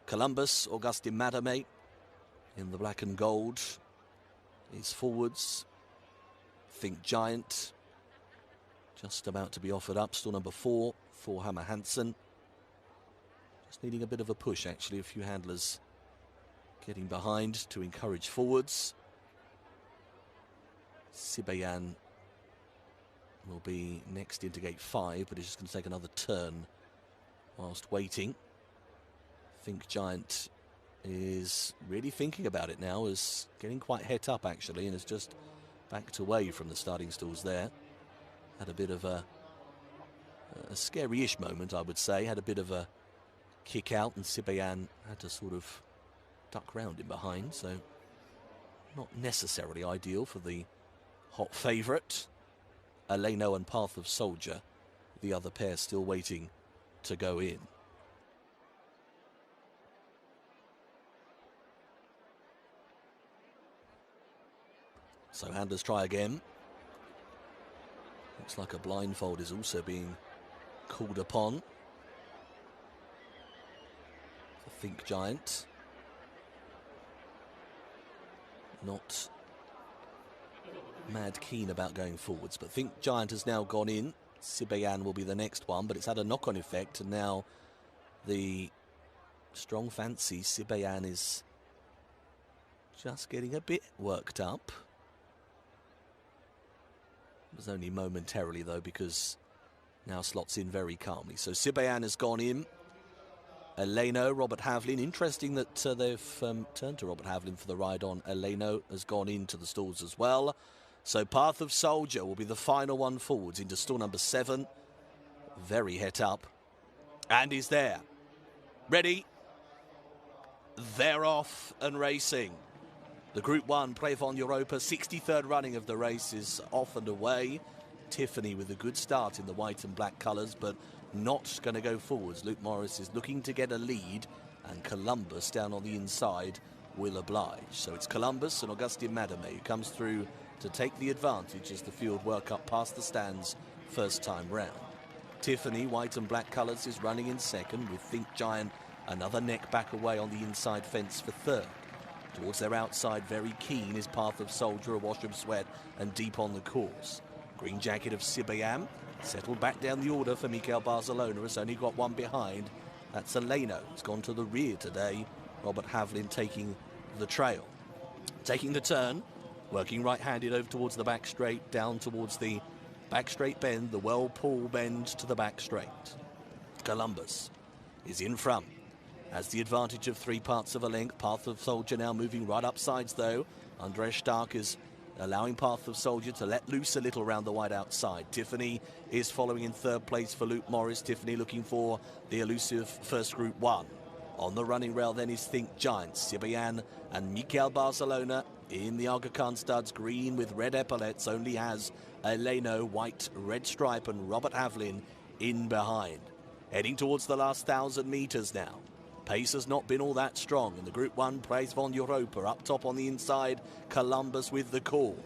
Columbus, Augustin Madame in the black and gold. His forwards, Think Giant, just about to be offered up. Stall number 4 for Hammer Hansen. Just needing a bit of a push, actually. A few handlers getting behind to encourage forwards. Sibayan will be next into gate 5, but he's just going to take another turn whilst waiting. Think Giant is really thinking about it now, is getting quite het up actually, and has just backed away from the starting stalls there. Had a bit of a scary-ish moment, I would say. Had a bit of a kick out, and Sibayan had to sort of duck round in behind, so not necessarily ideal for the hot favourite. Eleno and Path of Soldier, the other pair still waiting to go in. So handlers try again. Looks like a blindfold is also being called upon for Think Giant. Not mad keen about going forwards, but Think Giant has now gone in. Sibayan will be the next one, but it's had a knock-on effect, and now the strong fancy Sibayan is just getting a bit worked up. It was only momentarily though, because now slots in very calmly. So Sibayan has gone in. Eleno, Robert Havlin. Interesting that they've turned to Robert Havlin for the ride on. Eleno has gone into the stalls as well. So Path of Soldier will be the final one forwards into stall number 7. Very het up. And he's there. Ready. They're off and racing. The Group 1 Preis Europa 63rd running of the race is off and away. Tiffany with a good start in the white and black colours, but not going to go forwards. Luke Morris is looking to get a lead, and Columbus down on the inside will oblige. So it's Columbus and Augustin Madame who comes through to take the advantage as the field work up past the stands first time round. Tiffany, white and black colours, is running in second, with Think Giant another neck back away on the inside fence for third. Towards their outside, very keen, is Path of Soldier, a wash of sweat and deep on the course. Green jacket of Sibayan settled back down the order for Mikel Barcelona, has only got one behind. That's Eleno, who's gone to the rear today. Robert Havlin taking the trail. Taking the turn, working right-handed over towards the back straight, down towards the back straight bend, the well-pull bend to the back straight. Columbus is in front. Has the advantage of 3 parts of a length. Path of Soldier now moving right up sides though. Andres Stark is allowing Path of Soldier to let loose a little around the wide outside. Tiffany is following in third place for Luke Morris. Tiffany looking for the elusive first Group 1. On the running rail then is Think Giant. Sibayan and Mikel Barcelona in the Aga Khan studs, green with red epaulets, only has Eleno, white, red stripe, and Robert Havlin in behind. Heading towards the last 1,000 metres now. Pace has not been all that strong in the Group 1 Preis Europa. Up top on the inside, Columbus with the call.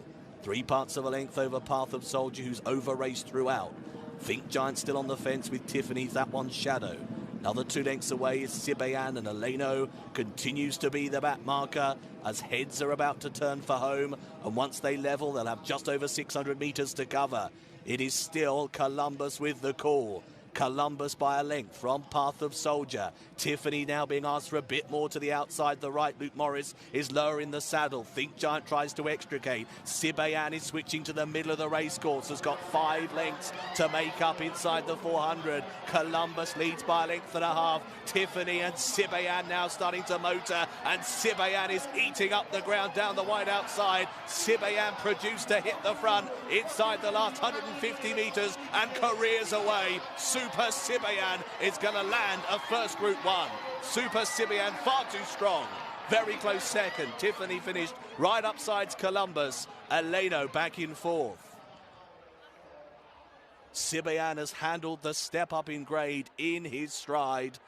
3 parts of a length over Path of Soldier, who's over-raced throughout. Think Giant still on the fence with Tiffany's that one's shadow. Another 2 lengths away is Sibayan, and Eleno continues to be the back marker as heads are about to turn for home, and once they level they'll have just over 600 metres to cover. It is still Columbus with the call. Columbus by a length from Path of Soldier. Tiffany now being asked for a bit more to the outside. The right, Luke Morris is lower in the saddle. Think Giant tries to extricate. Sibayan is switching to the middle of the racecourse. Has got 5 lengths to make up inside the 400. Columbus leads by a length and a half. Tiffany and Sibayan now starting to motor, and Sibayan is eating up the ground down the wide outside. Sibayan produced to hit the front inside the last 150 metres and careers away. Super Sibayan is going to land a first Group 1. Super Sibayan far too strong. Very close second. Tiffany finished right upsides Columbus. Eleno back in fourth. Sibayan has handled the step up in grade in his stride.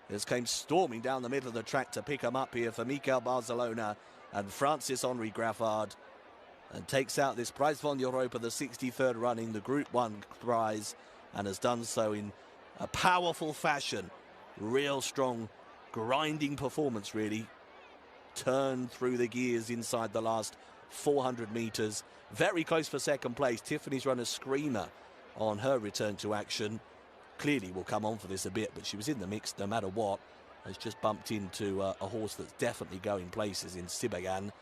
This came storming down the middle of the track to pick him up here for Mikel Barcelona and Francis-Henri Graffard, and takes out this Preis Europa, the 63rd running, the Group 1 prize, and has done so in a powerful fashion. Real strong, grinding performance, really. Turned through the gears inside the last 400 metres. Very close for second place. Tiffany's run a screamer on her return to action. Clearly will come on for this a bit, but she was in the mix no matter what. Has just bumped into a horse that's definitely going places in Sibayan.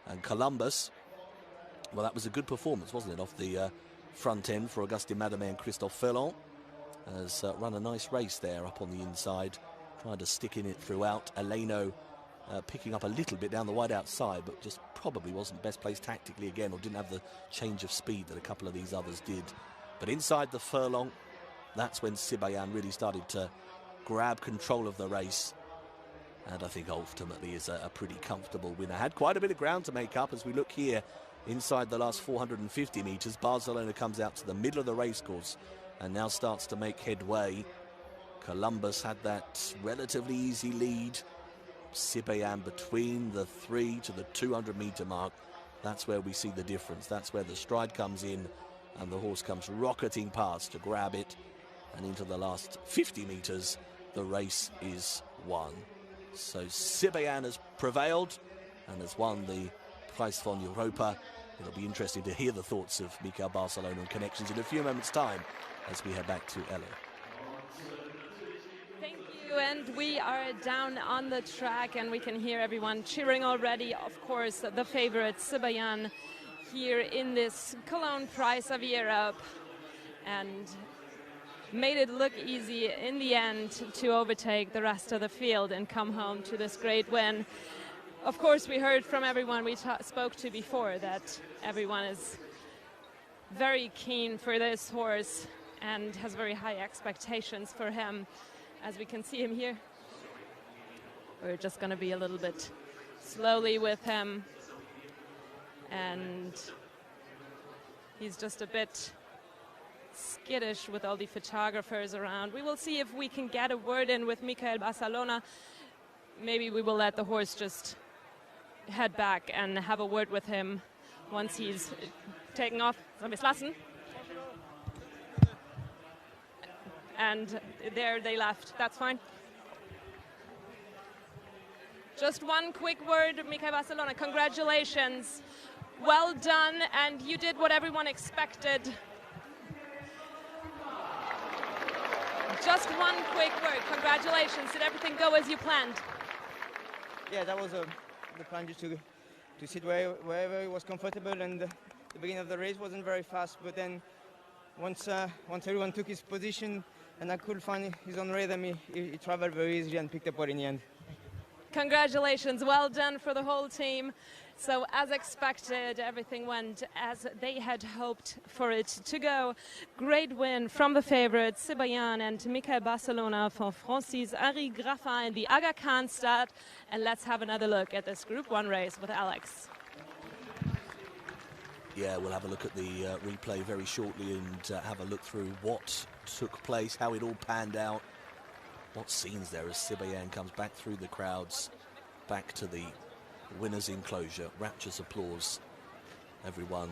And Columbus, well, that was a good performance, wasn't it, off the front end for Augustin Madame and Christophe Ferland. Has run a nice race there up on the inside, trying to stick in it throughout. Eleno picking up a little bit down the wide outside, but just probably wasn't best placed tactically again, or didn't have the change of speed that a couple of these others did. But inside the furlong, that's when Sibayan really started to grab control of the race. And I think ultimately is a pretty comfortable winner. Had quite a bit of ground to make up as we look here inside the last 450 metres. Barcelona comes out to the middle of the racecourse and now starts to make headway. Columbus had that relatively easy lead. Sibayan between the 3 to the 200 metre mark. That's where we see the difference. That's where the stride comes in and the horse comes rocketing past to grab it. And into the last 50 metres, the race is won. So Sibayan has prevailed and has won the Preis von Europa. It'll be interesting to hear the thoughts of Mikel Barcelona and connections in a few moments' time as we head back to Ella. And we are down on the track and we can hear everyone cheering already. Of course, the favorite Sibayan here in this Cologne Prize of Europe, and made it look easy in the end to overtake the rest of the field and come home to this great win. Of course, we heard from everyone we spoke to before that everyone is very keen for this horse and has very high expectations for him. As we can see him here, we're just going to be a little bit slowly with him, and he's just a bit skittish with all the photographers around. We will see if we can get a word in with Mikel Barcelona. Maybe we will let the horse just head back and have a word with him once he's taken off. And there they left. That's fine. Just one quick word, Mikel Barcelona. Congratulations. Well done, and you did what everyone expected. Just one quick word. Congratulations. Did everything go as you planned? Yeah, that was the plan, just to sit wherever it was comfortable, and the beginning of the race wasn't very fast, but then once everyone took his position and I could find his own rhythm, he traveled very easily and picked up what in the end. Congratulations, well done for the whole team. So as expected, everything went as they had hoped for it to go. Great win from the favorites, Sibayan and Mikel Barcelona for Francis Henri Graffin in the Aga Khan start. And let's have another look at this Group 1 race with Alex. Yeah, we'll have a look at the replay very shortly and have a look through what took place, how it all panned out. What scenes there as Sibayan comes back through the crowds, back to the winner's enclosure. Rapturous applause. Everyone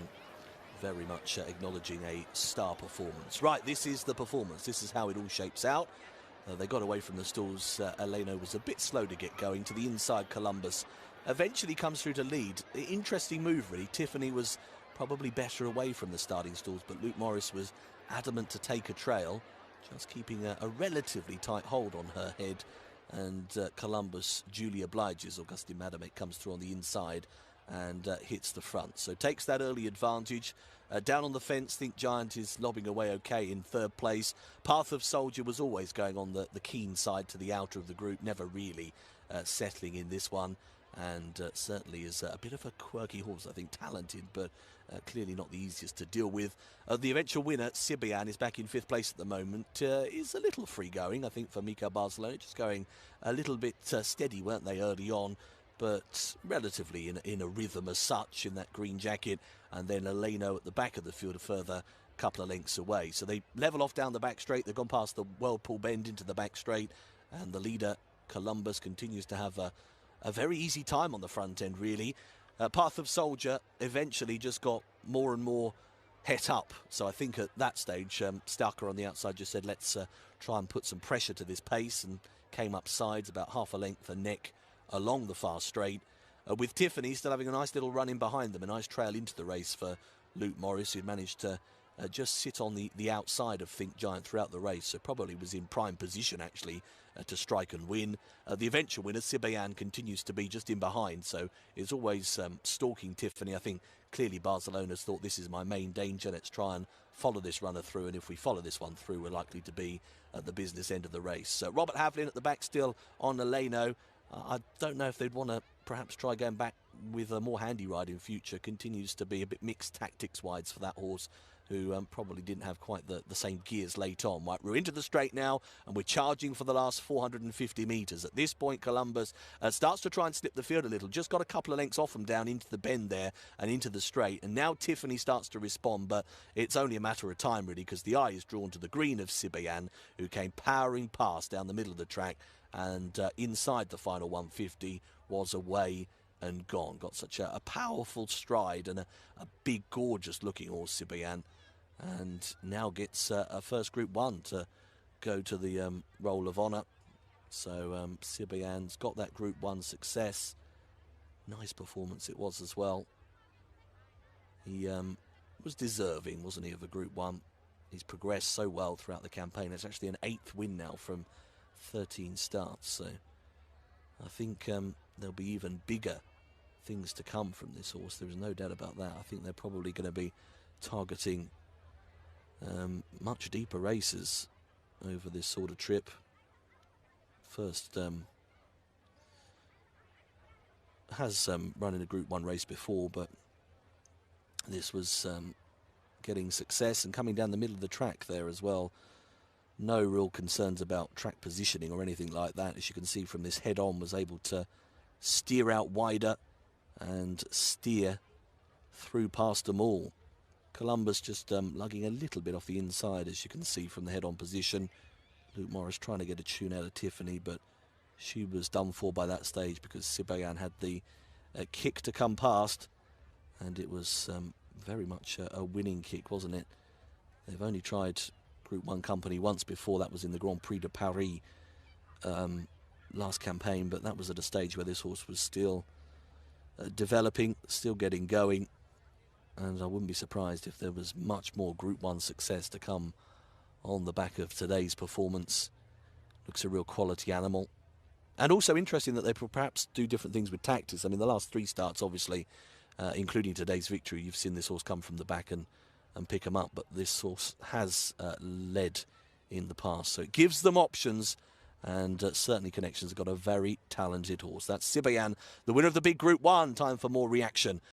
very much acknowledging a star performance. Right, this is the performance. This is how it all shapes out. They got away from the stalls. Eleno was a bit slow to get going. To the inside, Columbus eventually comes through to lead. Interesting move, really. Tiffany was probably better away from the starting stalls, but Luke Morris was adamant to take a trail, just keeping a relatively tight hold on her head. And Columbus duly obliges. Augustin Madame comes through on the inside and hits the front. So takes that early advantage. Down on the fence, Think Giant is lobbing away okay in third place. Path of Soldier was always going on the keen side to the outer of the group, never really settling in this one. And certainly is a bit of a quirky horse, I think, talented, but clearly not the easiest to deal with. The eventual winner, Sibayan, is back in fifth place at the moment. Is a little free going, I think, for Mikel Barcelona, just going a little bit steady, weren't they, early on, but relatively in a rhythm as such in that green jacket. And then Eleno at the back of the field, a further couple of lengths away. So they level off down the back straight. They've gone past the Whirlpool bend into the back straight, and the leader, Columbus, continues to have a very easy time on the front end, really. Path of Soldier eventually just got more and more het up. So I think at that stage, Stalker on the outside just said, let's try and put some pressure to this pace, and came up sides about half a length a neck along the far straight, with Tiffany still having a nice little run in behind them, a nice trail into the race for Luke Morris, who'd managed to just sit on the outside of Think Giant throughout the race, so probably was in prime position actually to strike and win. The eventual winner, Sibayan, continues to be just in behind, so it's always stalking Tiffany. I think clearly Barcelona's thought, this is my main danger, let's try and follow this runner through, and if we follow this one through, we're likely to be at the business end of the race. So Robert Havlin at the back still on Eleno. I don't know if they'd want to perhaps try going back with a more handy ride in future. Continues to be a bit mixed tactics-wise for that horse, who probably didn't have quite the same gears late on. Right, we're into the straight now, and we're charging for the last 450 metres. At this point, Columbus starts to try and slip the field a little. Just got a couple of lengths off them down into the bend there and into the straight. And now Tiffany starts to respond, but it's only a matter of time, really, because the eye is drawn to the green of Sibayan, who came powering past down the middle of the track, and inside the final 150 was away and gone. Got such a powerful stride and a big, gorgeous-looking horse, Sibayan, and now gets a first Group 1 to go to the Roll of Honour. So Sibayan's got that Group 1 success. Nice performance it was as well. He was deserving, wasn't he, of a Group 1. He's progressed so well throughout the campaign. It's actually an 8th win now from 13 starts. So I think there'll be even bigger things to come from this horse. There is no doubt about that. I think they're probably going to be targeting much deeper races over this sort of trip. First has run in a Group 1 race before, but this was getting success and coming down the middle of the track there as well. No real concerns about track positioning or anything like that. As you can see from this head-on, was able to steer out wider and steer through past them all. Columbus just lugging a little bit off the inside, as you can see from the head-on position. Luke Morris trying to get a tune out of Tiffany, but she was done for by that stage because Sibayan had the kick to come past, and it was very much a winning kick, wasn't it? They've only tried Group 1 company once before. That was in the Grand Prix de Paris last campaign, but that was at a stage where this horse was still developing, still getting going, and I wouldn't be surprised if there was much more Group 1 success to come on the back of today's performance. Looks a real quality animal, and also interesting that they perhaps do different things with tactics. I mean, the last 3 starts, obviously, including today's victory, you've seen this horse come from the back and pick them up, but this horse has led in the past, so it gives them options, and certainly Connections have got a very talented horse. That's Sibayan, the winner of the big Group 1. Time for more reaction.